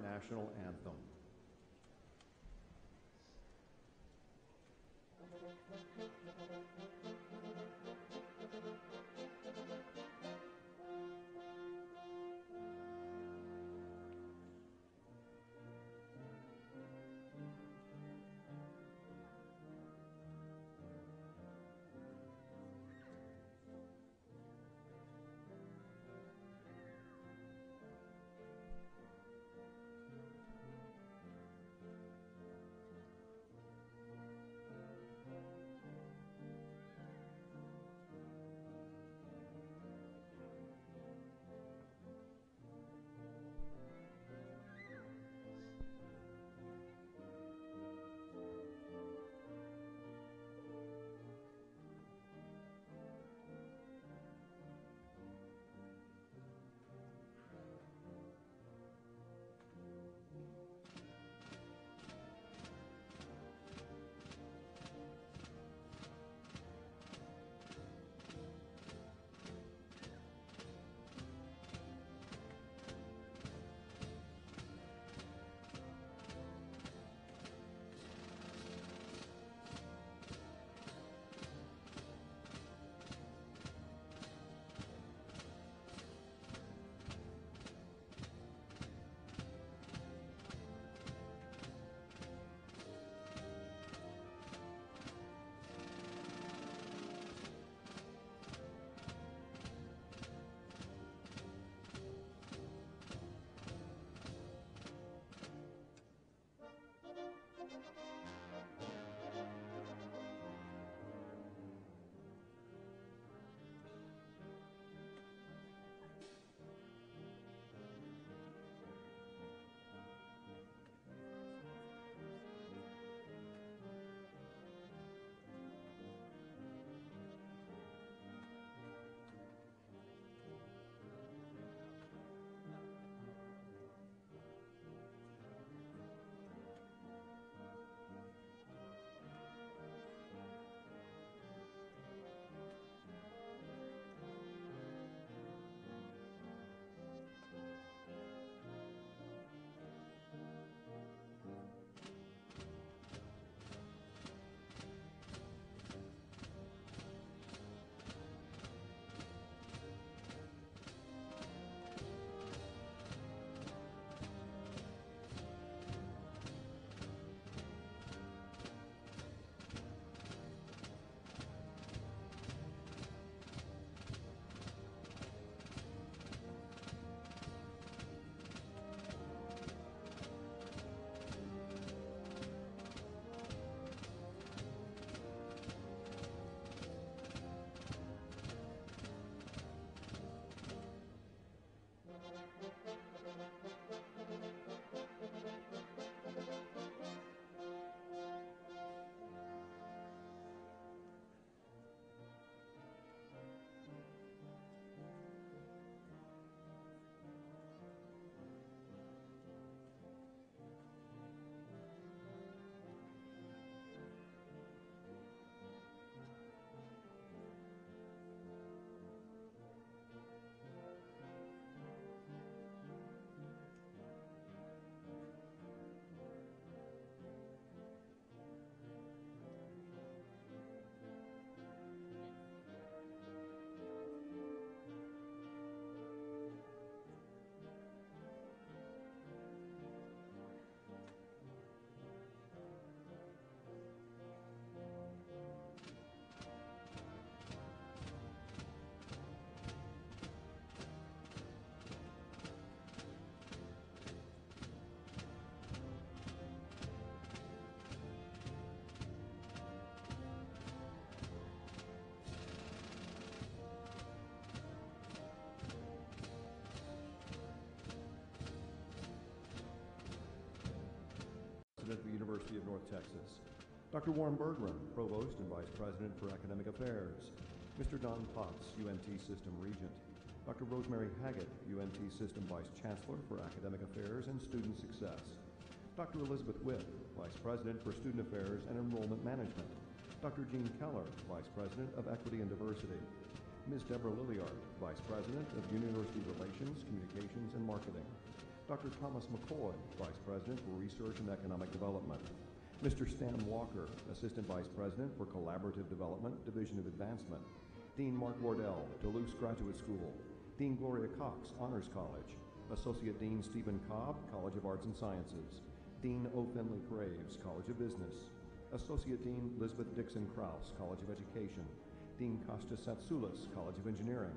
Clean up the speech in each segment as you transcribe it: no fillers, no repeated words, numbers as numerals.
national anthem. President of the University of North Texas. Dr. Warren Bergman, Provost and Vice President for Academic Affairs. Mr. Don Potts, UNT System Regent. Dr. Rosemary Haggett, UNT System Vice Chancellor for Academic Affairs and Student Success. Dr. Elizabeth Witt, Vice President for Student Affairs and Enrollment Management. Dr. Gene Keller, Vice President of Equity and Diversity. Ms. Deborah Lilliard, Vice President of University Relations, Communications, and Marketing. Dr. Thomas McCoy, Vice President for Research and Economic Development. Mr. Stan Walker, Assistant Vice President for Collaborative Development, Division of Advancement. Dean Mark Wardell, Duluth Graduate School. Dean Gloria Cox, Honors College. Associate Dean Stephen Cobb, College of Arts and Sciences. Dean O. Finley Craves, College of Business. Associate Dean Elizabeth Dixon Krause, College of Education. Dean Kostas Satsoulis, College of Engineering.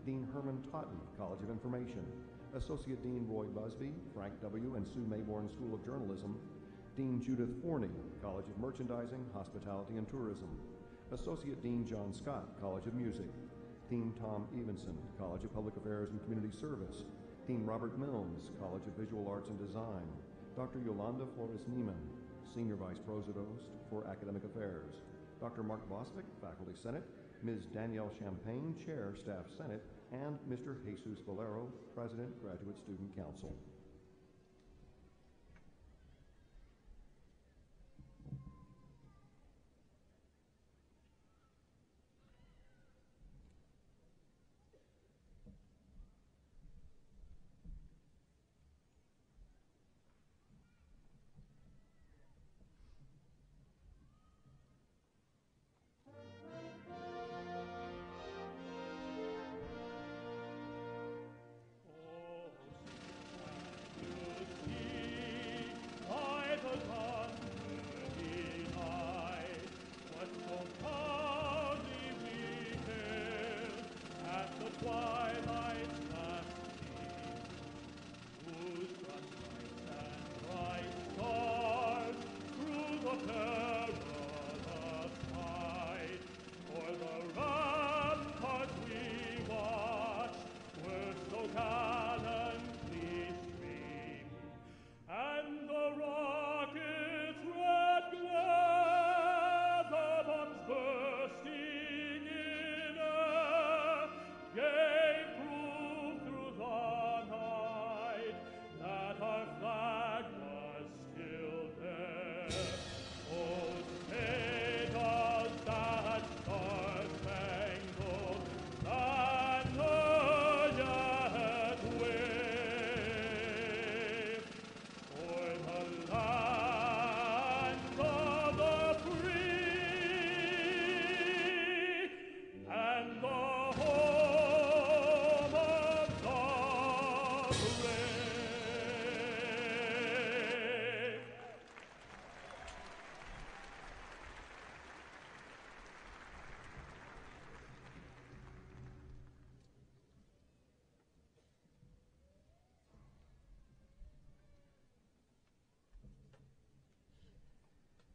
Dean Herman Totten, College of Information. Associate Dean Roy Busby, Frank W. and Sue Mayborn School of Journalism. Dean Judith Forney, College of Merchandising, Hospitality and Tourism. Associate Dean John Scott, College of Music. Dean Tom Evenson, College of Public Affairs and Community Service. Dean Robert Milnes, College of Visual Arts and Design. Dr. Yolanda Flores Niemann, Senior Vice Provost for Academic Affairs. Dr. Mark Boswick, Faculty Senate. Ms. Danielle Champagne, Chair, Staff Senate. And Mr. Jesus Valero, President, Graduate Student Council.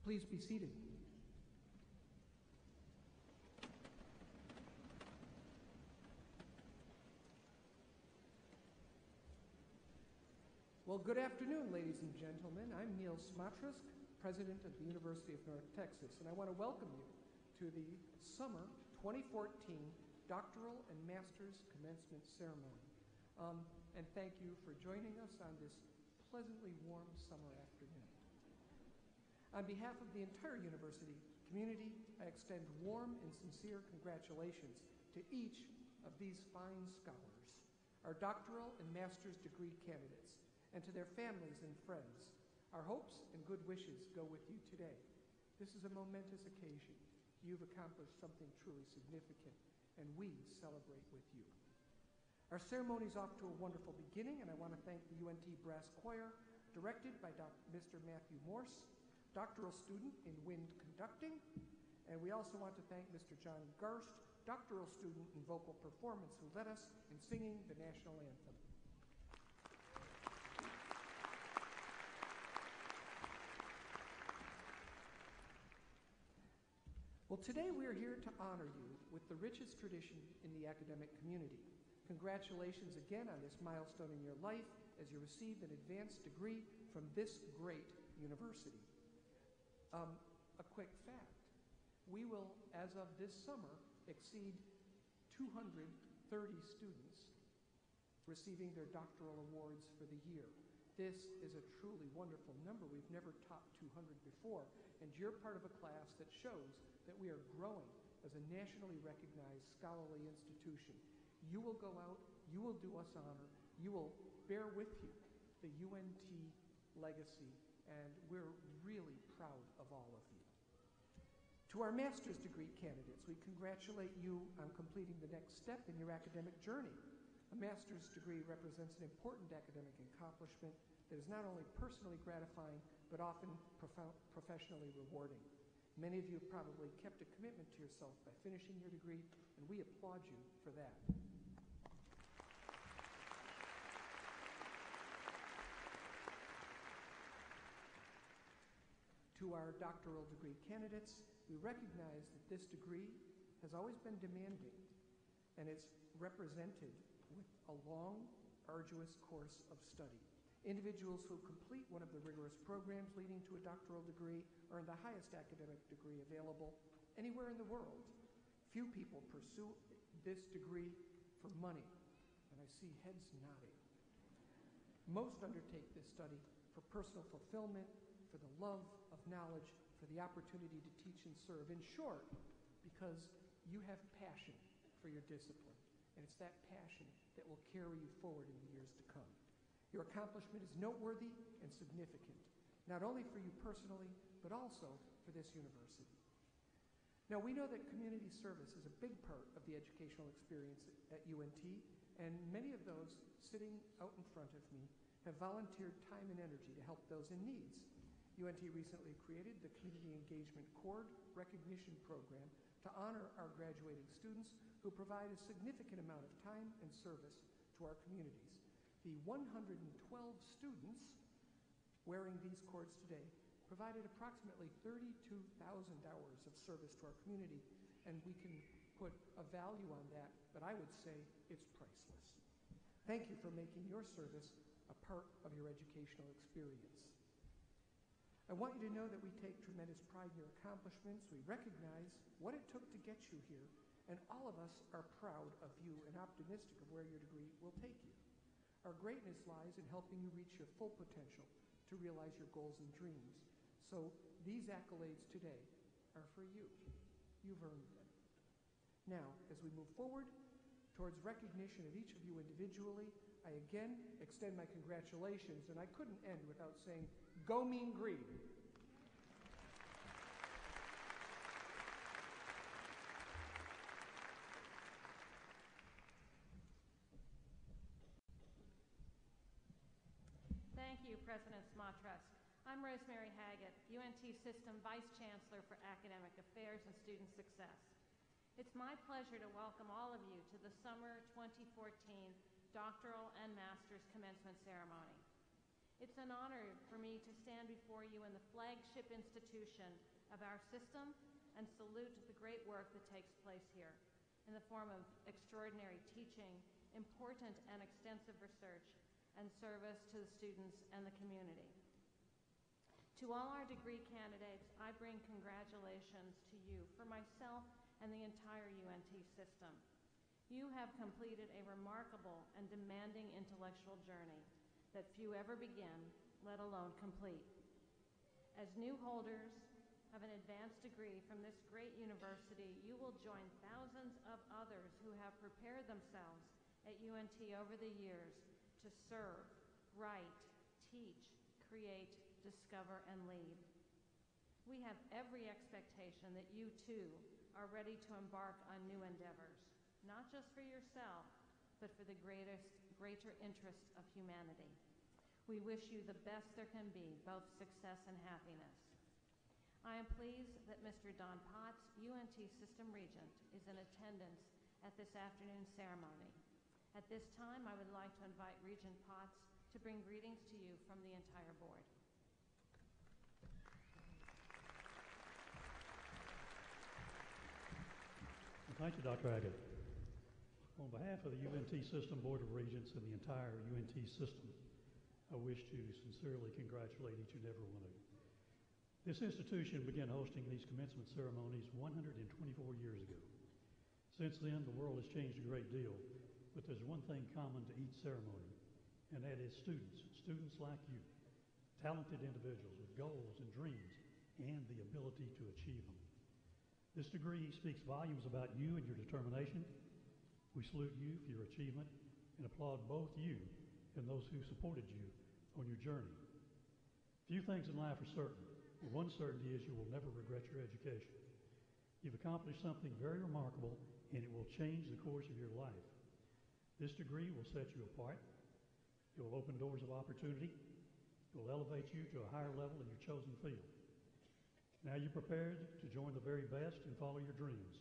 Please be seated. Well, good afternoon, ladies and gentlemen. I'm Neil Smatrusk, President of the University of North Texas, and I want to welcome you to the Summer 2014 Doctoral and Master's Commencement Ceremony. And thank you for joining us on this pleasantly warm summer afternoon. On behalf of the entire university community, I extend warm and sincere congratulations to each of these fine scholars, our doctoral and master's degree candidates, and to their families and friends. Our hopes and good wishes go with you today. This is a momentous occasion. You've accomplished something truly significant, and we celebrate with you. Our ceremony is off to a wonderful beginning, and I want to thank the UNT Brass Choir, directed by Mr. Matthew Morse, doctoral student in wind conducting, and we also want to thank Mr. John Garst, doctoral student in vocal performance, who led us in singing the national anthem. Well, today we are here to honor you with the richest tradition in the academic community. Congratulations again on this milestone in your life as you receive an advanced degree from this great university. A quick fact, we will, as of this summer, exceed 230 students receiving their doctoral awards for the year. This is a truly wonderful number. We've never topped 200 before, and you're part of a class that shows that we are growing as a nationally recognized scholarly institution. You will go out, you will do us honor, you will bear with you the UNT legacy, and we're really proud of all of you. To our master's degree candidates, we congratulate you on completing the next step in your academic journey. A master's degree represents an important academic accomplishment that is not only personally gratifying, but often professionally rewarding. Many of you have probably kept a commitment to yourself by finishing your degree, and we applaud you for that. To our doctoral degree candidates, we recognize that this degree has always been demanding, and it's represented with a long, arduous course of study. Individuals who complete one of the rigorous programs leading to a doctoral degree earn the highest academic degree available anywhere in the world. Few people pursue this degree for money, and I see heads nodding. Most undertake this study for personal fulfillment, for the love of knowledge, for the opportunity to teach and serve. In short, because you have passion for your discipline, and it's that passion that will carry you forward in the years to come. Your accomplishment is noteworthy and significant, not only for you personally, but also for this university. Now, we know that community service is a big part of the educational experience at UNT, and many of those sitting out in front of me have volunteered time and energy to help those in needs. UNT recently created the Community Engagement Cord Recognition Program to honor our graduating students who provide a significant amount of time and service to our communities. The 112 students wearing these cords today provided approximately 32,000 hours of service to our community, and we can put a value on that, but I would say it's priceless. Thank you for making your service a part of your educational experience. I want you to know that we take tremendous pride in your accomplishments. We recognize what it took to get you here, and all of us are proud of you and optimistic of where your degree will take you. Our greatness lies in helping you reach your full potential to realize your goals and dreams. So these accolades today are for you. You've earned them. Now, as we move forward towards recognition of each of you individually, I again extend my congratulations, and I couldn't end without saying, go Mean Green. Thank you, President Smatras. I'm Rosemary Haggett, UNT System Vice Chancellor for Academic Affairs and Student Success. It's my pleasure to welcome all of you to the Summer 2014 Doctoral and Master's Commencement Ceremony. It's an honor for me to stand before you in the flagship institution of our system and salute the great work that takes place here in the form of extraordinary teaching, important and extensive research, and service to the students and the community. To all our degree candidates, I bring congratulations to you for myself and the entire UNT system. You have completed a remarkable and demanding intellectual journey that few ever begin, let alone complete. As new holders of an advanced degree from this great university, you will join thousands of others who have prepared themselves at UNT over the years to serve, write, teach, create, discover, and lead. We have every expectation that you too are ready to embark on new endeavors, not just for yourself, but for the greater interest of humanity. We wish you the best there can be, both success and happiness. I am pleased that Mr. Don Potts, UNT System Regent, is in attendance at this afternoon's ceremony. At this time, I would like to invite Regent Potts to bring greetings to you from the entire board. Thank you, Dr. Haggett. On behalf of the UNT System Board of Regents and the entire UNT system, I wish to sincerely congratulate each and every one of you. This institution began hosting these commencement ceremonies 124 years ago. Since then, the world has changed a great deal, but there's one thing common to each ceremony, and that is students like you, talented individuals with goals and dreams and the ability to achieve them. This degree speaks volumes about you and your determination. We salute you for your achievement and applaud both you and those who supported you on your journey. Few things in life are certain, but one certainty is you will never regret your education. You've accomplished something very remarkable, and it will change the course of your life. This degree will set you apart. It will open doors of opportunity. It will elevate you to a higher level in your chosen field. Now you're prepared to join the very best and follow your dreams.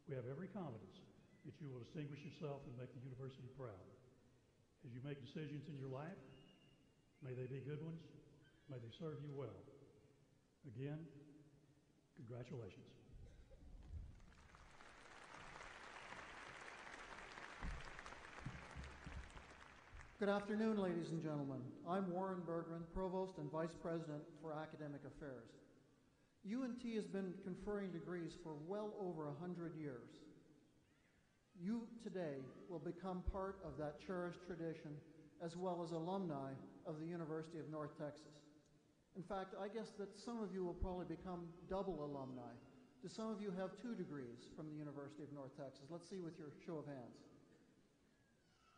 We have every confidence that you will distinguish yourself and make the university proud. As you make decisions in your life, may they be good ones. May they serve you well. Again, congratulations. Good afternoon, ladies and gentlemen. I'm Warren Bergman, Provost and Vice President for Academic Affairs. UNT has been conferring degrees for well over 100 years. You today will become part of that cherished tradition as well as alumni of the University of North Texas. In fact, I guess that some of you will probably become double alumni. Do some of you have 2 degrees from the University of North Texas? Let's see with your show of hands.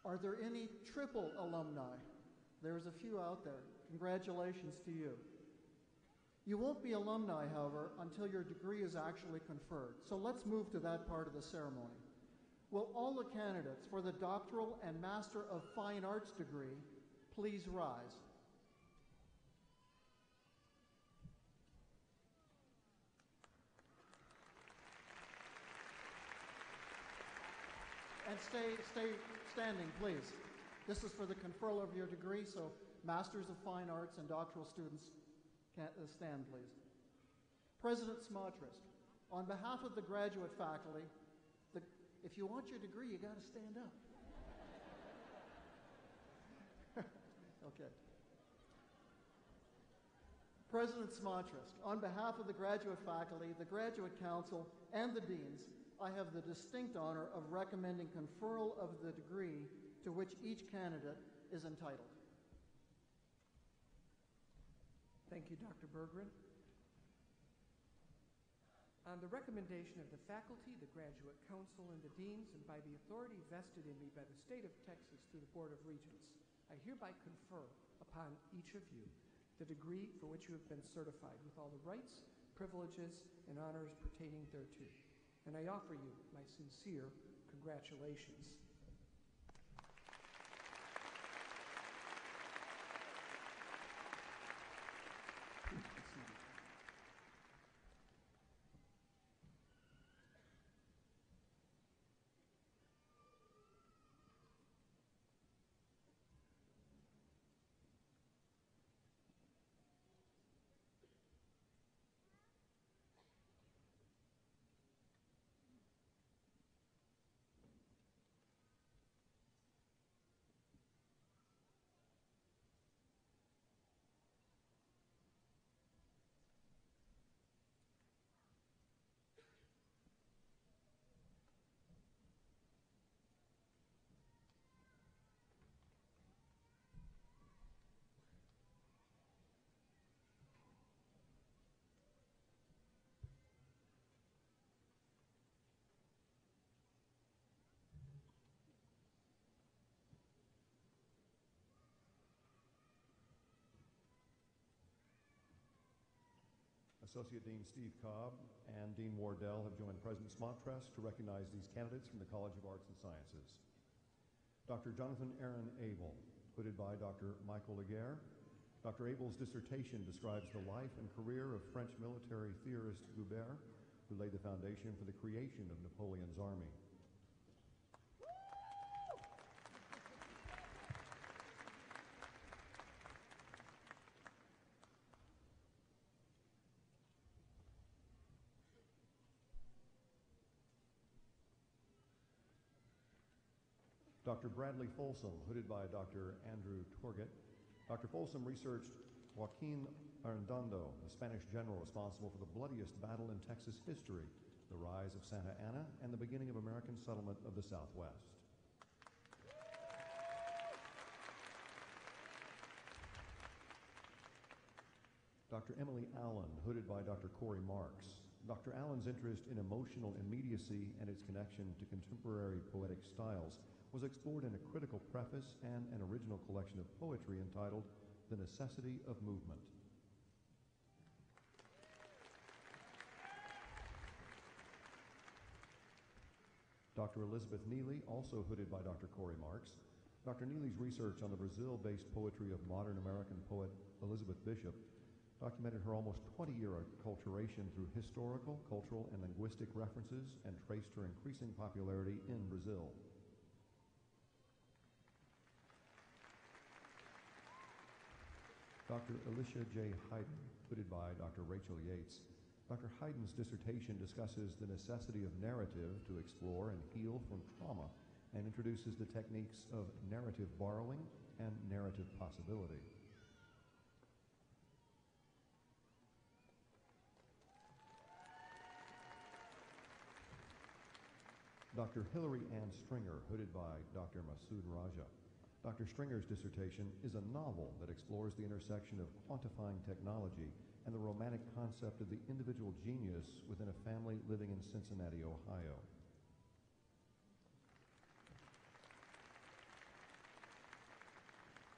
Are there any triple alumni? There's a few out there. Congratulations to you. You won't be alumni, however, until your degree is actually conferred. So let's move to that part of the ceremony. Will all the candidates for the Doctoral and Master of Fine Arts degree please rise? And stay standing, please. This is for the conferral of your degree, so Masters of Fine Arts and doctoral students can stand, please. President Smotrist, on behalf of the graduate faculty, if you want your degree, you got to stand up. Okay. President Smotrist, on behalf of the graduate faculty, the Graduate Council, and the deans, I have the distinct honor of recommending conferral of the degree to which each candidate is entitled. Thank you, Dr. Berggren. On the recommendation of the faculty, the Graduate Council, and the deans, and by the authority vested in me by the state of Texas through the Board of Regents, I hereby confer upon each of you the degree for which you have been certified with all the rights, privileges, and honors pertaining thereto. And I offer you my sincere congratulations. Associate Dean Steve Cobb and Dean Wardell have joined President Smotrest to recognize these candidates from the College of Arts and Sciences. Dr. Jonathan Aaron Abel, hooded by Dr. Michael Laguerre. Dr. Abel's dissertation describes the life and career of French military theorist Joubert, who laid the foundation for the creation of Napoleon's army. Dr. Bradley Folsom, hooded by Dr. Andrew Torget. Dr. Folsom researched Joaquin Arredondo, the Spanish general responsible for the bloodiest battle in Texas history, the rise of Santa Anna and the beginning of American settlement of the Southwest. Dr. Emily Allen, hooded by Dr. Corey Marks. Dr. Allen's interest in emotional immediacy and its connection to contemporary poetic styles was explored in a critical preface and an original collection of poetry entitled The Necessity of Movement. Dr. Elizabeth Neely, also hooded by Dr. Corey Marks. Dr. Neely's research on the Brazil-based poetry of modern American poet Elizabeth Bishop documented her almost 20-year acculturation through historical, cultural, and linguistic references and traced her increasing popularity in Brazil. Dr. Alicia J. Hayden, hooded by Dr. Rachel Yates. Dr. Hayden's dissertation discusses the necessity of narrative to explore and heal from trauma and introduces the techniques of narrative borrowing and narrative possibility. Dr. Hilary Ann Stringer, hooded by Dr. Masood Raja. Dr. Stringer's dissertation is a novel that explores the intersection of quantifying technology and the romantic concept of the individual genius within a family living in Cincinnati, Ohio.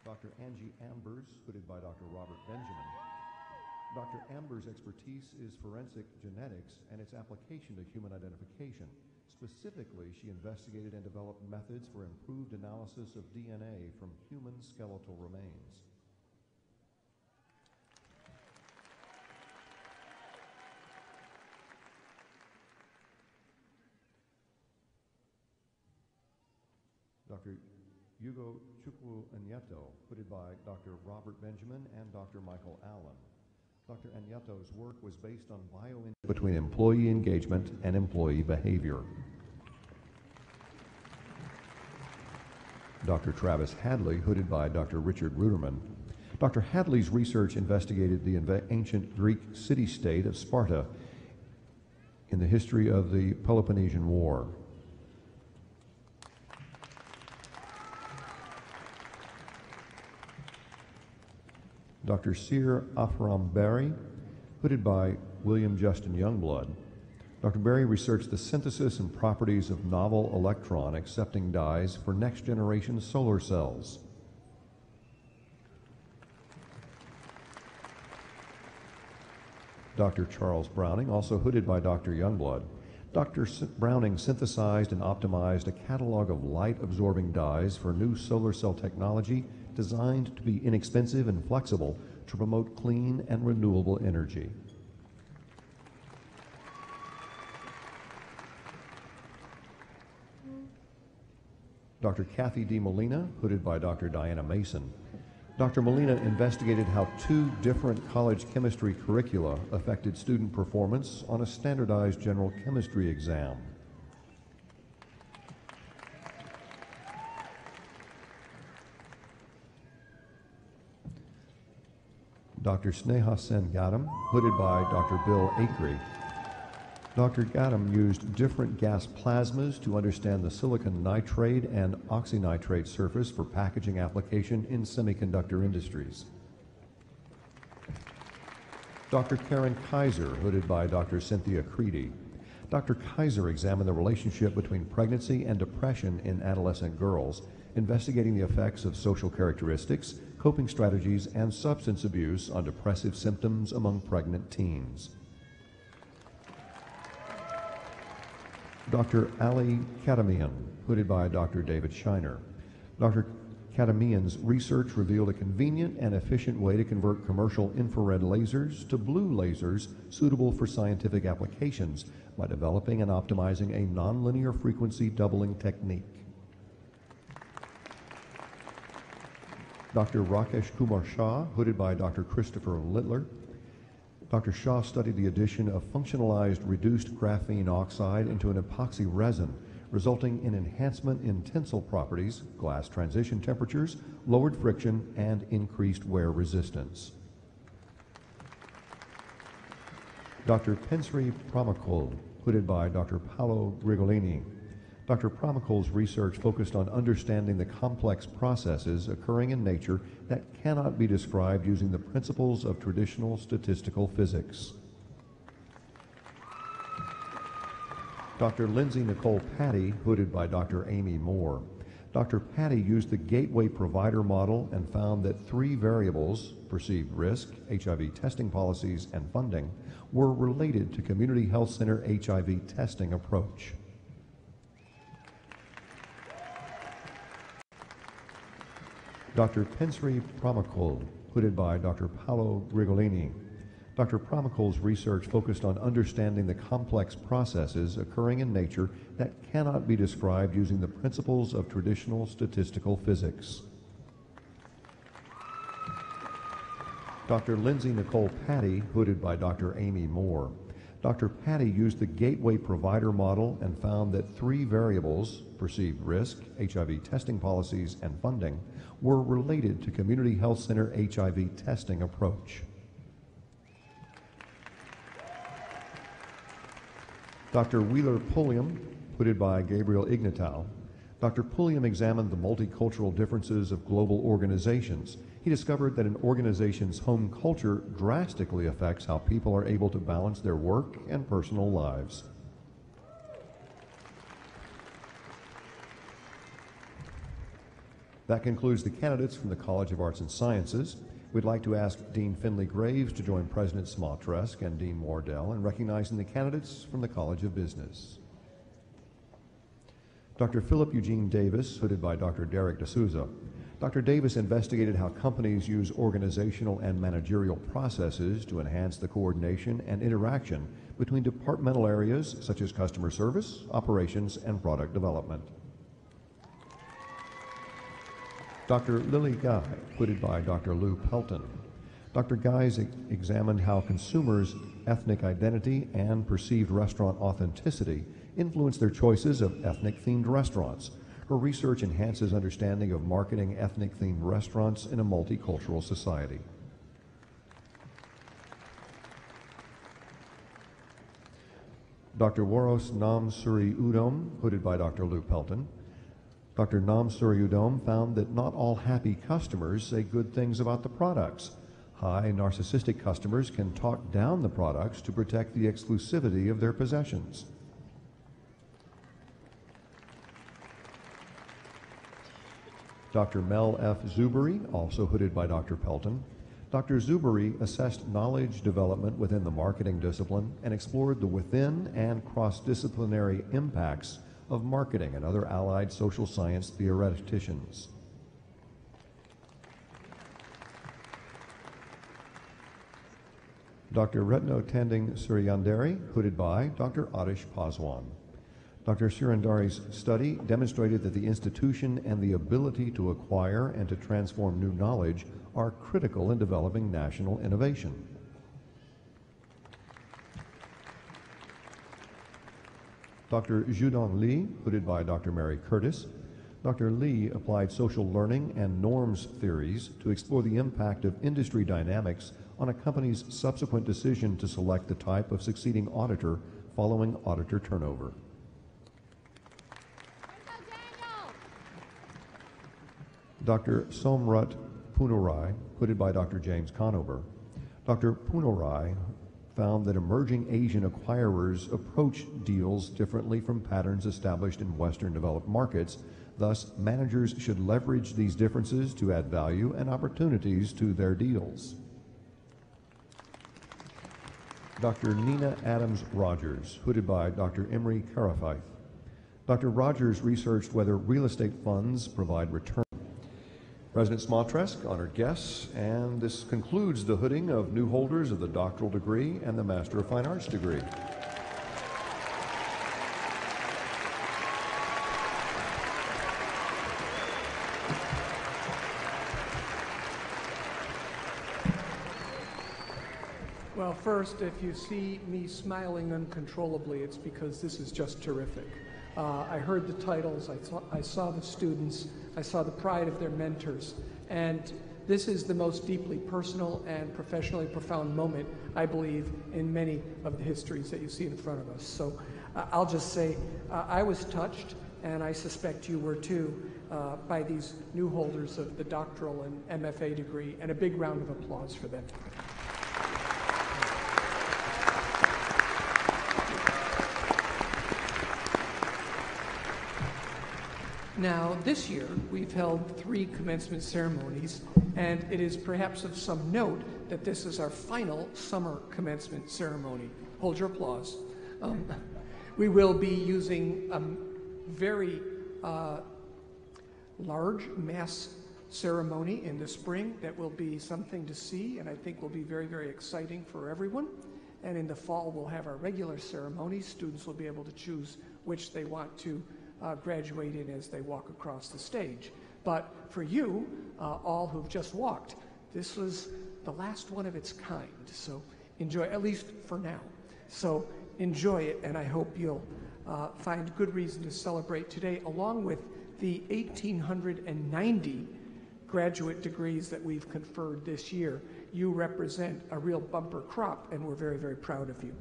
Dr. Angie Ambers, hooded by Dr. Robert Benjamin. Dr. Ambers' expertise is forensic genetics and its application to human identification. Specifically, she investigated and developed methods for improved analysis of DNA from human skeletal remains. Dr. Hugo Chukwu Anyeto, hooded by Dr. Robert Benjamin and Dr. Michael Allen. Dr. Anyeto's work was based on between employee engagement and employee behavior. Dr. Travis Hadley, hooded by Dr. Richard Ruderman. Dr. Hadley's research investigated the ancient Greek city-state of Sparta in the history of the Peloponnesian War. Dr. Seer Afram Berry, hooded by William Justin Youngblood. Dr. Berry researched the synthesis and properties of novel electron accepting dyes for next-generation solar cells. Dr. Charles Browning, also hooded by Dr. Youngblood. Dr. Browning synthesized and optimized a catalog of light-absorbing dyes for new solar cell technology designed to be inexpensive and flexible to promote clean and renewable energy. Dr. Kathy D. Molina, hooded by Dr. Diana Mason. Dr. Molina investigated how two different college chemistry curricula affected student performance on a standardized general chemistry exam. Dr. Sneha Sen Gadam, hooded by Dr. Bill Acree. Dr. Gadam used different gas plasmas to understand the silicon nitride and oxynitride surface for packaging application in semiconductor industries. Dr. Karen Kaiser, hooded by Dr. Cynthia Creedy. Dr. Kaiser examined the relationship between pregnancy and depression in adolescent girls, investigating the effects of social characteristics, coping strategies, and substance abuse on depressive symptoms among pregnant teens. Dr. Ali Kadamian, hooded by Dr. David Shiner. Dr. Kadamian's research revealed a convenient and efficient way to convert commercial infrared lasers to blue lasers suitable for scientific applications by developing and optimizing a nonlinear frequency doubling technique. Dr. Rakesh Kumar Shah, hooded by Dr. Christopher Littler. Dr. Shah studied the addition of functionalized reduced graphene oxide into an epoxy resin, resulting in enhancement in tensile properties, glass transition temperatures, lowered friction, and increased wear resistance. Dr. Pensri Pramakul, hooded by Dr. Paolo Grigolini. Dr. Pramakul's research focused on understanding the complex processes occurring in nature that cannot be described using the principles of traditional statistical physics. Dr. Lindsay Nicole Patty, hooded by Dr. Amy Moore. Dr. Patty used the gateway provider model and found that 3 variables, perceived risk, HIV testing policies, and funding, were related to community health center HIV testing approach. Dr. Pensri Pramakul, hooded by Dr. Paolo Grigolini. Dr. Pramakul's research focused on understanding the complex processes occurring in nature that cannot be described using the principles of traditional statistical physics. Dr. Lindsay Nicole Patty, hooded by Dr. Amy Moore. Dr. Patty used the gateway provider model and found that 3 variables, perceived risk, HIV testing policies, and funding, were related to community health center HIV testing approach. Dr. Wheeler Pulliam, hooded by Gabriel Ignatow. Dr. Pulliam examined the multicultural differences of global organizations. He discovered that an organization's home culture drastically affects how people are able to balance their work and personal lives. That concludes the candidates from the College of Arts and Sciences. We'd like to ask Dean Finley Graves to join President Smotresk and Dean Wardell in recognizing the candidates from the College of Business. Dr. Philip Eugene Davis, hooded by Dr. Derek D'Souza. Dr. Davis investigated how companies use organizational and managerial processes to enhance the coordination and interaction between departmental areas such as customer service, operations, and product development. Dr. Lily Guy, hooded by Dr. Lou Pelton. Dr. Guy examined how consumers' ethnic identity and perceived restaurant authenticity influence their choices of ethnic-themed restaurants. Her research enhances understanding of marketing ethnic-themed restaurants in a multicultural society. Dr. Waros Nam Suri Udom, hooded by Dr. Lou Pelton. Dr. Nam Suri Udom found that not all happy customers say good things about the products. High narcissistic customers can talk down the products to protect the exclusivity of their possessions. Dr. Mel F. Zuberi, also hooded by Dr. Pelton. Dr. Zuberi assessed knowledge development within the marketing discipline and explored the within and cross-disciplinary impacts of marketing and other allied social science theoreticians. Dr. Retno Tanding Suryandari, hooded by Dr. Adish Paswan. Dr. Suryandari's study demonstrated that the institution and the ability to acquire and to transform new knowledge are critical in developing national innovation. Dr. Judong Lee, hooded by Dr. Mary Curtis. Dr. Lee applied social learning and norms theories to explore the impact of industry dynamics on a company's subsequent decision to select the type of succeeding auditor following auditor turnover. Dr. SOMRAT PUNURAI, hooded by Dr. James Conover. Dr. PUNURAI found that emerging Asian acquirers approach deals differently from patterns established in Western developed markets. Thus, managers should leverage these differences to add value and opportunities to their deals. Dr. Nina Adams Rogers, hooded by Dr. Imre Karafith. Dr. Rogers researched whether real estate funds provide return. President Smotresk, honored guests, and this concludes the hooding of new holders of the doctoral degree and the Master of Fine Arts degree. Well, first, if you see me smiling uncontrollably, it's because this is just terrific. I heard the titles, I saw the students, I saw the pride of their mentors, and this is the most deeply personal and professionally profound moment, I believe, in many of the histories that you see in front of us. So I'll just say I was touched, and I suspect you were too, by these new holders of the doctoral and MFA degree, and a big round of applause for them. Now, this year, we've held 3 commencement ceremonies, and it is perhaps of some note that this is our final summer commencement ceremony. Hold your applause. We will be using a very large mass ceremony in the spring that will be something to see, and I think will be very, very exciting for everyone. And in the fall, we'll have our regular ceremonies. Students will be able to choose which they want to graduate in as they walk across the stage. But for you, all who've just walked, this was the last one of its kind. So enjoy, at least for now. So enjoy it, and I hope you'll find good reason to celebrate today, along with the 1,890 graduate degrees that we've conferred this year. You represent a real bumper crop, and we're very, very proud of you.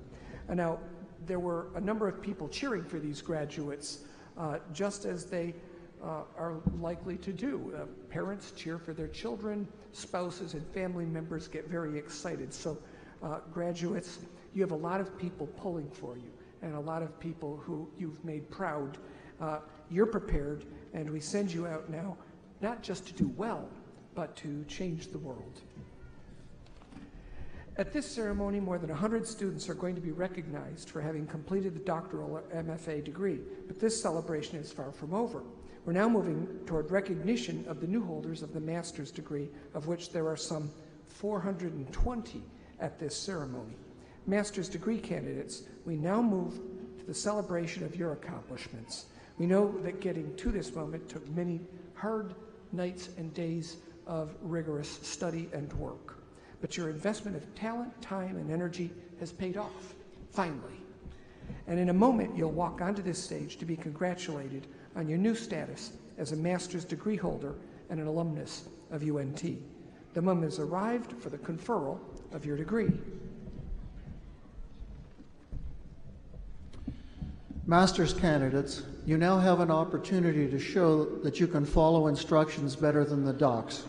And now, there were a number of people cheering for these graduates, just as they are likely to do. Parents cheer for their children, spouses and family members get very excited. So graduates, you have a lot of people pulling for you, and a lot of people who you've made proud. You're prepared, and we send you out now, not just to do well, but to change the world. At this ceremony, more than 100 students are going to be recognized for having completed the doctoral or MFA degree, but this celebration is far from over. We're now moving toward recognition of the new holders of the master's degree, of which there are some 420 at this ceremony. Master's degree candidates, we now move to the celebration of your accomplishments. We know that getting to this moment took many hard nights and days of rigorous study and work. But your investment of talent, time, and energy has paid off, finally. And in a moment, you'll walk onto this stage to be congratulated on your new status as a master's degree holder and an alumnus of UNT. The moment has arrived for the conferral of your degree. Master's candidates, you now have an opportunity to show that you can follow instructions better than the docs.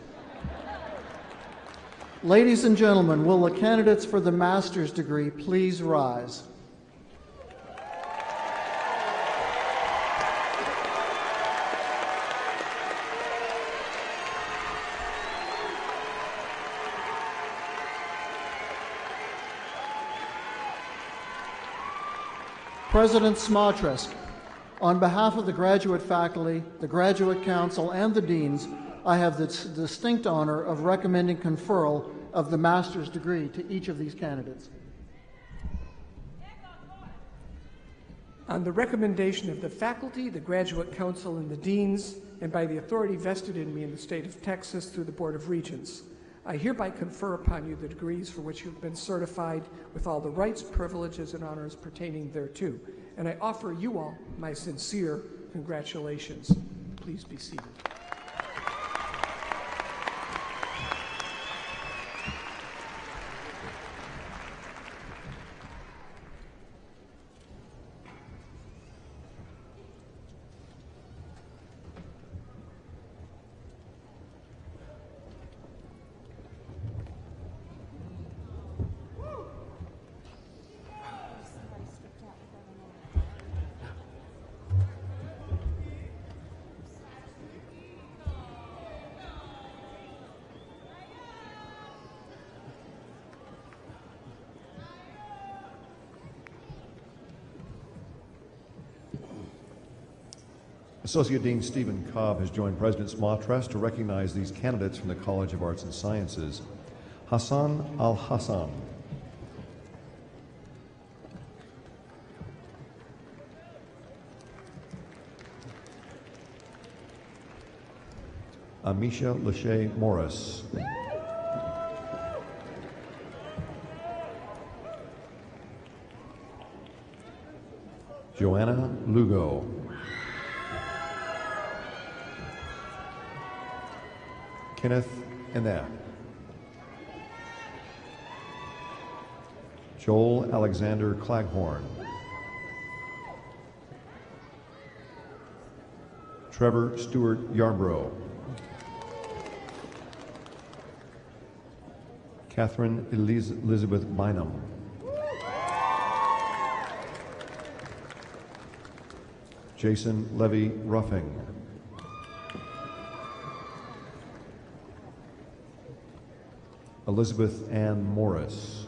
Ladies and gentlemen, will the candidates for the master's degree please rise? President Smotrask, on behalf of the graduate faculty, the graduate council, and the deans, I have the distinct honor of recommending conferral of the master's degree to each of these candidates. On the recommendation of the faculty, the graduate council, and the deans, and by the authority vested in me in the state of Texas through the Board of Regents, I hereby confer upon you the degrees for which you have been certified with all the rights, privileges, and honors pertaining thereto. And I offer you all my sincere congratulations. Please be seated. Associate Dean Stephen Cobb has joined President Smotrask to recognize these candidates from the College of Arts and Sciences. Hassan Al-Hassan. Amisha Lachey Morris. Joanna Lugo. Kenneth Eneth. Joel Alexander Claghorn. Trevor Stewart Yarbrough. Catherine Elizabeth Bynum. Jason Levy Ruffing. Elizabeth Ann Morris.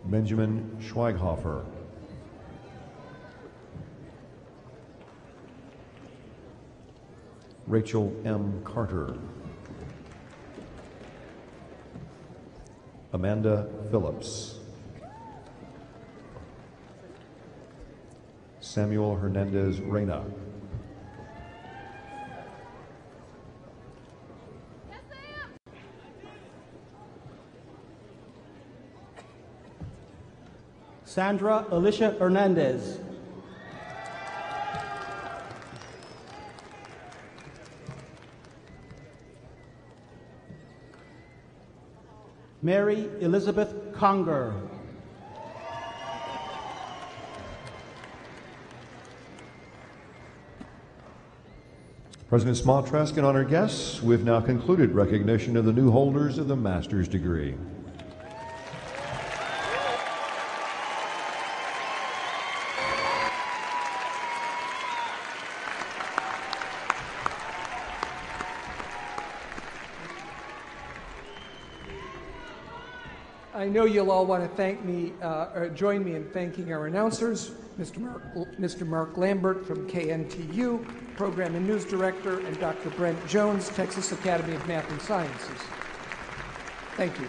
Benjamin Schweighofer. Rachel M. Carter. Amanda Phillips. Samuel Hernandez Reyna. Sandra Alicia Hernandez. Mary Elizabeth Conger. President Smotresc and honored guests, we've now concluded recognition of the new holders of the master's degree. I know you'll all want to thank me, or join me in thanking our announcers, Mr. Mark Lambert from KNTU, Program and News Director, and Dr. Brent Jones, Texas Academy of Math and Sciences. Thank you.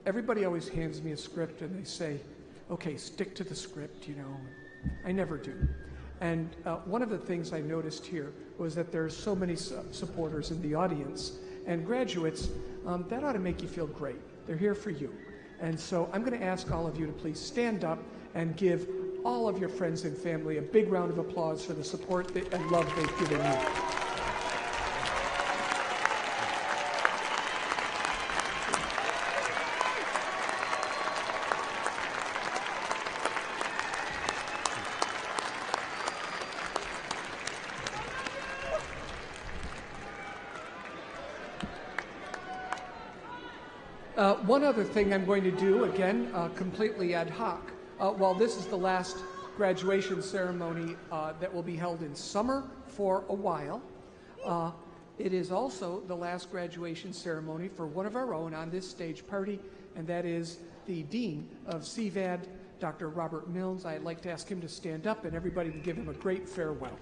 Everybody always hands me a script and they say, okay, stick to the script, I never do. And one of the things I noticed here was that there's so many supporters in the audience. And graduates, that ought to make you feel great. They're here for you. And so I'm going to ask all of you to please stand up and give all of your friends and family a big round of applause for the support and love they've given you. One other thing I'm going to do, again, completely ad hoc, while this is the last graduation ceremony that will be held in summer for a while, it is also the last graduation ceremony for one of our own on this stage party, and that is the Dean of CVAD, Dr. Robert Milnes. I'd like to ask him to stand up and everybody to give him a great farewell.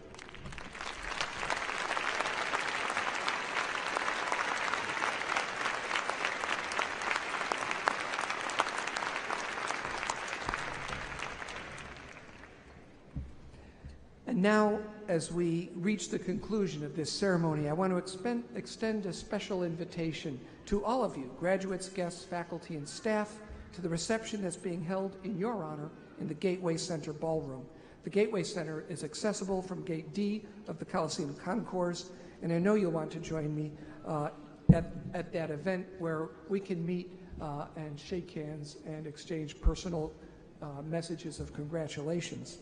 Now, as we reach the conclusion of this ceremony, I want to extend a special invitation to all of you, graduates, guests, faculty, and staff, to the reception that's being held in your honor in the Gateway Center Ballroom. The Gateway Center is accessible from Gate D of the Coliseum Concourse, and I know you'll want to join me at that event where we can meet and shake hands and exchange personal messages of congratulations.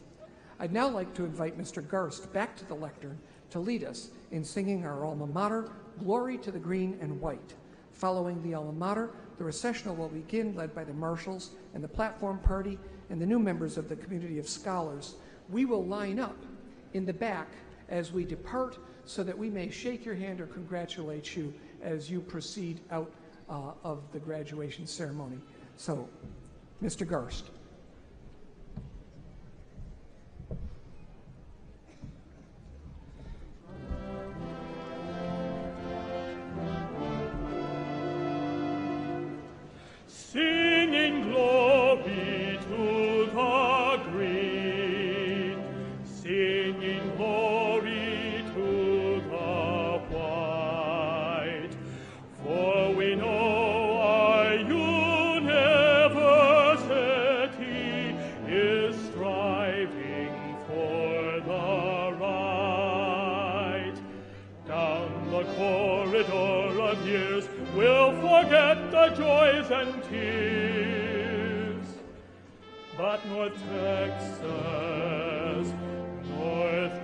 I'd now like to invite Mr. Garst back to the lectern to lead us in singing our alma mater, Glory to the Green and White. Following the alma mater, the recessional will begin, led by the marshals and the platform party and the new members of the community of scholars. We will line up in the back as we depart so that we may shake your hand or congratulate you as you proceed out of the graduation ceremony. So, Mr. Garst. Singing glory to the green, singing glory to the white, for we know our university is striving for the right. Down the corridor of years we'll forget the joys and tears, but North Texas, North